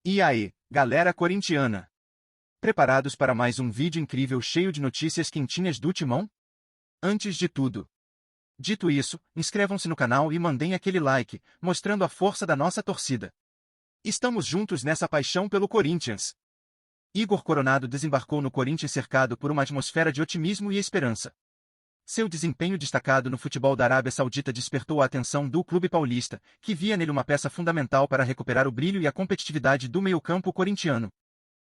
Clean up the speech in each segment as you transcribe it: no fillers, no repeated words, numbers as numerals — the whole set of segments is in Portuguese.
E aí, galera corintiana? Preparados para mais um vídeo incrível cheio de notícias quentinhas do Timão? Antes de tudo, dito isso, inscrevam-se no canal e mandem aquele like, mostrando a força da nossa torcida. Estamos juntos nessa paixão pelo Corinthians. Igor Coronado desembarcou no Corinthians cercado por uma atmosfera de otimismo e esperança. Seu desempenho destacado no futebol da Arábia Saudita despertou a atenção do clube paulista, que via nele uma peça fundamental para recuperar o brilho e a competitividade do meio-campo corintiano.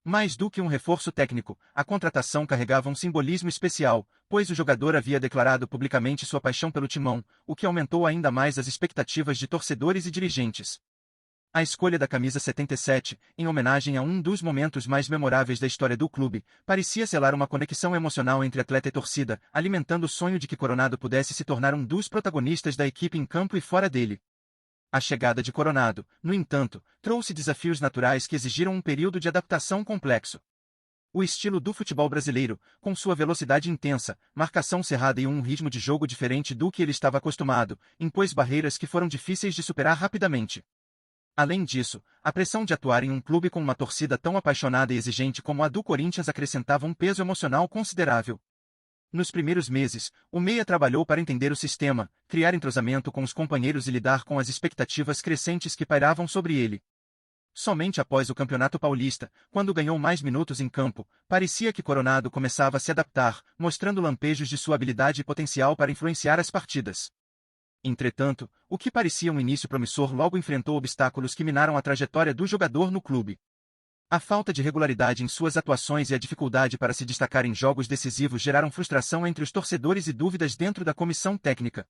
Mais do que um reforço técnico, a contratação carregava um simbolismo especial, pois o jogador havia declarado publicamente sua paixão pelo Timão, o que aumentou ainda mais as expectativas de torcedores e dirigentes. A escolha da camisa 77, em homenagem a um dos momentos mais memoráveis da história do clube, parecia selar uma conexão emocional entre atleta e torcida, alimentando o sonho de que Coronado pudesse se tornar um dos protagonistas da equipe em campo e fora dele. A chegada de Coronado, no entanto, trouxe desafios naturais que exigiram um período de adaptação complexo. O estilo do futebol brasileiro, com sua velocidade intensa, marcação cerrada e um ritmo de jogo diferente do que ele estava acostumado, impôs barreiras que foram difíceis de superar rapidamente. Além disso, a pressão de atuar em um clube com uma torcida tão apaixonada e exigente como a do Corinthians acrescentava um peso emocional considerável. Nos primeiros meses, o meia trabalhou para entender o sistema, criar entrosamento com os companheiros e lidar com as expectativas crescentes que pairavam sobre ele. Somente após o Campeonato Paulista, quando ganhou mais minutos em campo, parecia que Coronado começava a se adaptar, mostrando lampejos de sua habilidade e potencial para influenciar as partidas. Entretanto, o que parecia um início promissor logo enfrentou obstáculos que minaram a trajetória do jogador no clube. A falta de regularidade em suas atuações e a dificuldade para se destacar em jogos decisivos geraram frustração entre os torcedores e dúvidas dentro da comissão técnica.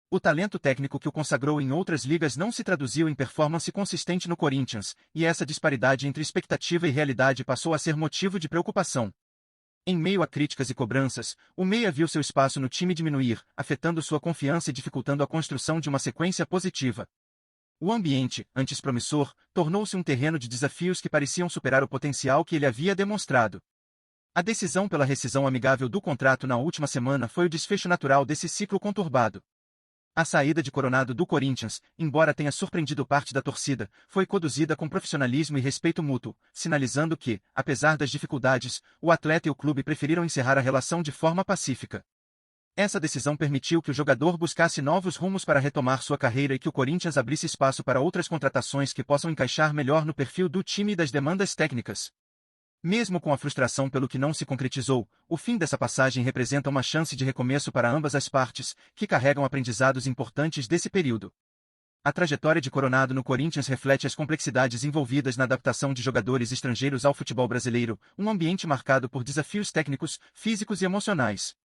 O talento técnico que o consagrou em outras ligas não se traduziu em performance consistente no Corinthians, e essa disparidade entre expectativa e realidade passou a ser motivo de preocupação. Em meio a críticas e cobranças, o meia viu seu espaço no time diminuir, afetando sua confiança e dificultando a construção de uma sequência positiva. O ambiente, antes promissor, tornou-se um terreno de desafios que pareciam superar o potencial que ele havia demonstrado. A decisão pela rescisão amigável do contrato na última semana foi o desfecho natural desse ciclo conturbado. A saída de Coronado do Corinthians, embora tenha surpreendido parte da torcida, foi conduzida com profissionalismo e respeito mútuo, sinalizando que, apesar das dificuldades, o atleta e o clube preferiram encerrar a relação de forma pacífica. Essa decisão permitiu que o jogador buscasse novos rumos para retomar sua carreira e que o Corinthians abrisse espaço para outras contratações que possam encaixar melhor no perfil do time e das demandas técnicas. Mesmo com a frustração pelo que não se concretizou, o fim dessa passagem representa uma chance de recomeço para ambas as partes, que carregam aprendizados importantes desse período. A trajetória de Coronado no Corinthians reflete as complexidades envolvidas na adaptação de jogadores estrangeiros ao futebol brasileiro, um ambiente marcado por desafios técnicos, físicos e emocionais.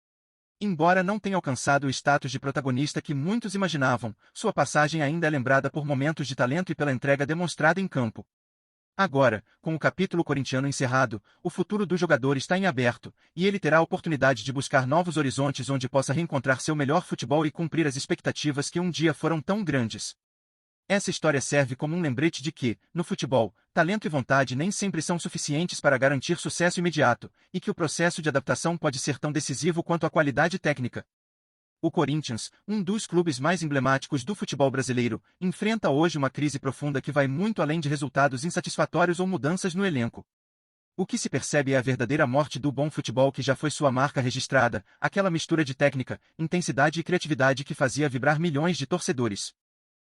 Embora não tenha alcançado o status de protagonista que muitos imaginavam, sua passagem ainda é lembrada por momentos de talento e pela entrega demonstrada em campo. Agora, com o capítulo corintiano encerrado, o futuro do jogador está em aberto, e ele terá a oportunidade de buscar novos horizontes onde possa reencontrar seu melhor futebol e cumprir as expectativas que um dia foram tão grandes. Essa história serve como um lembrete de que, no futebol, talento e vontade nem sempre são suficientes para garantir sucesso imediato, e que o processo de adaptação pode ser tão decisivo quanto a qualidade técnica. O Corinthians, um dos clubes mais emblemáticos do futebol brasileiro, enfrenta hoje uma crise profunda que vai muito além de resultados insatisfatórios ou mudanças no elenco. O que se percebe é a verdadeira morte do bom futebol que já foi sua marca registrada, aquela mistura de técnica, intensidade e criatividade que fazia vibrar milhões de torcedores.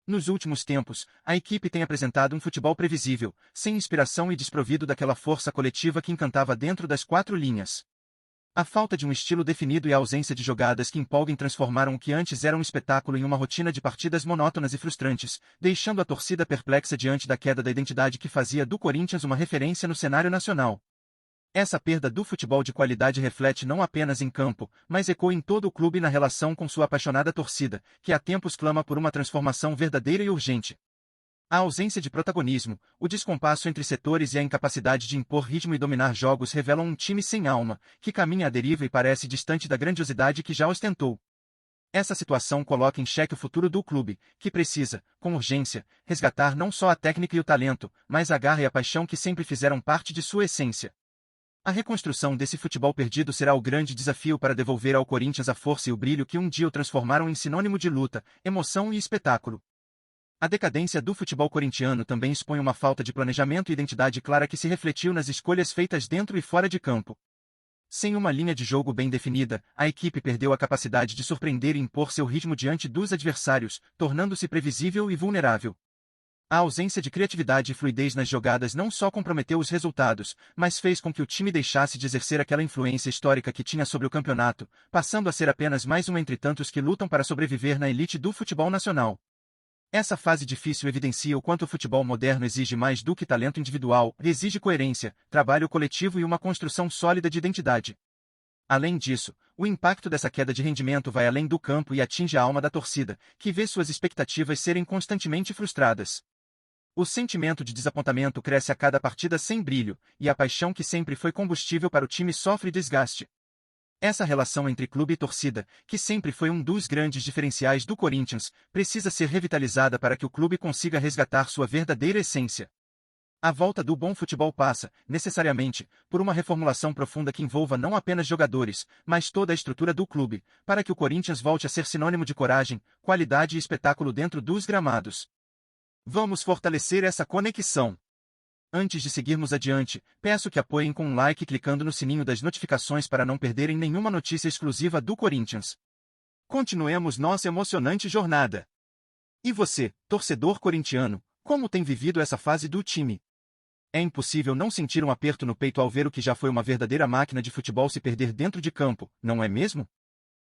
Nos últimos tempos, a equipe tem apresentado um futebol previsível, sem inspiração e desprovido daquela força coletiva que encantava dentro das quatro linhas. A falta de um estilo definido e a ausência de jogadas que empolguem transformaram o que antes era um espetáculo em uma rotina de partidas monótonas e frustrantes, deixando a torcida perplexa diante da queda da identidade que fazia do Corinthians uma referência no cenário nacional. Essa perda do futebol de qualidade reflete não apenas em campo, mas ecoa em todo o clube e na relação com sua apaixonada torcida, que há tempos clama por uma transformação verdadeira e urgente. A ausência de protagonismo, o descompasso entre setores e a incapacidade de impor ritmo e dominar jogos revelam um time sem alma, que caminha à deriva e parece distante da grandiosidade que já ostentou. Essa situação coloca em xeque o futuro do clube, que precisa, com urgência, resgatar não só a técnica e o talento, mas a garra e a paixão que sempre fizeram parte de sua essência. A reconstrução desse futebol perdido será o grande desafio para devolver ao Corinthians a força e o brilho que um dia o transformaram em sinônimo de luta, emoção e espetáculo. A decadência do futebol corintiano também expõe uma falta de planejamento e identidade clara que se refletiu nas escolhas feitas dentro e fora de campo. Sem uma linha de jogo bem definida, a equipe perdeu a capacidade de surpreender e impor seu ritmo diante dos adversários, tornando-se previsível e vulnerável. A ausência de criatividade e fluidez nas jogadas não só comprometeu os resultados, mas fez com que o time deixasse de exercer aquela influência histórica que tinha sobre o campeonato, passando a ser apenas mais um entre tantos que lutam para sobreviver na elite do futebol nacional. Essa fase difícil evidencia o quanto o futebol moderno exige mais do que talento individual, exige coerência, trabalho coletivo e uma construção sólida de identidade. Além disso, o impacto dessa queda de rendimento vai além do campo e atinge a alma da torcida, que vê suas expectativas serem constantemente frustradas. O sentimento de desapontamento cresce a cada partida sem brilho, e a paixão que sempre foi combustível para o time sofre desgaste. Essa relação entre clube e torcida, que sempre foi um dos grandes diferenciais do Corinthians, precisa ser revitalizada para que o clube consiga resgatar sua verdadeira essência. A volta do bom futebol passa, necessariamente, por uma reformulação profunda que envolva não apenas jogadores, mas toda a estrutura do clube, para que o Corinthians volte a ser sinônimo de coragem, qualidade e espetáculo dentro dos gramados. Vamos fortalecer essa conexão. Antes de seguirmos adiante, peço que apoiem com um like clicando no sininho das notificações para não perderem nenhuma notícia exclusiva do Corinthians. Continuemos nossa emocionante jornada. E você, torcedor corintiano, como tem vivido essa fase do time? É impossível não sentir um aperto no peito ao ver o que já foi uma verdadeira máquina de futebol se perder dentro de campo, não é mesmo?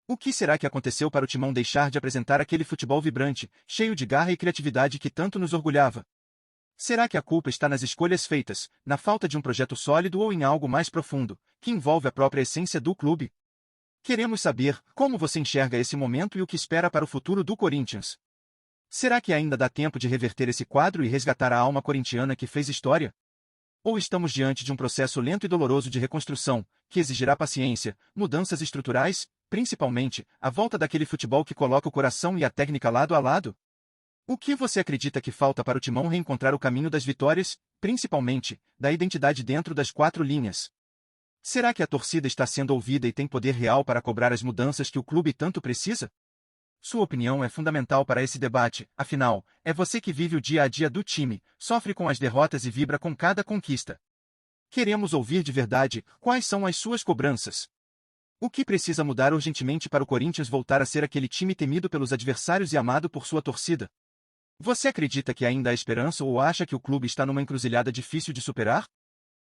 O que será que aconteceu para o Timão deixar de apresentar aquele futebol vibrante, cheio de garra e criatividade que tanto nos orgulhava? Será que a culpa está nas escolhas feitas, na falta de um projeto sólido ou em algo mais profundo, que envolve a própria essência do clube? Queremos saber como você enxerga esse momento e o que espera para o futuro do Corinthians. Será que ainda dá tempo de reverter esse quadro e resgatar a alma corintiana que fez história? Ou estamos diante de um processo lento e doloroso de reconstrução, que exigirá paciência, mudanças estruturais, principalmente, a volta daquele futebol que coloca o coração e a técnica lado a lado? O que você acredita que falta para o Timão reencontrar o caminho das vitórias, principalmente, da identidade dentro das quatro linhas? Será que a torcida está sendo ouvida e tem poder real para cobrar as mudanças que o clube tanto precisa? Sua opinião é fundamental para esse debate, afinal, é você que vive o dia a dia do time, sofre com as derrotas e vibra com cada conquista. Queremos ouvir de verdade quais são as suas cobranças. O que precisa mudar urgentemente para o Corinthians voltar a ser aquele time temido pelos adversários e amado por sua torcida? Você acredita que ainda há esperança ou acha que o clube está numa encruzilhada difícil de superar?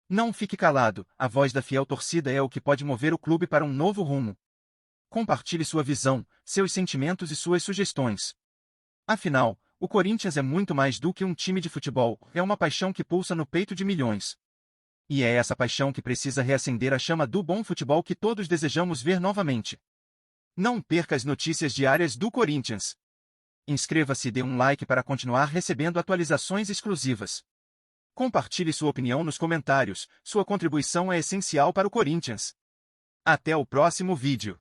Não fique calado, a voz da fiel torcida é o que pode mover o clube para um novo rumo. Compartilhe sua visão, seus sentimentos e suas sugestões. Afinal, o Corinthians é muito mais do que um time de futebol, é uma paixão que pulsa no peito de milhões. E é essa paixão que precisa reacender a chama do bom futebol que todos desejamos ver novamente. Não perca as notícias diárias do Corinthians. Inscreva-se e dê um like para continuar recebendo atualizações exclusivas. Compartilhe sua opinião nos comentários, sua contribuição é essencial para o Corinthians. Até o próximo vídeo.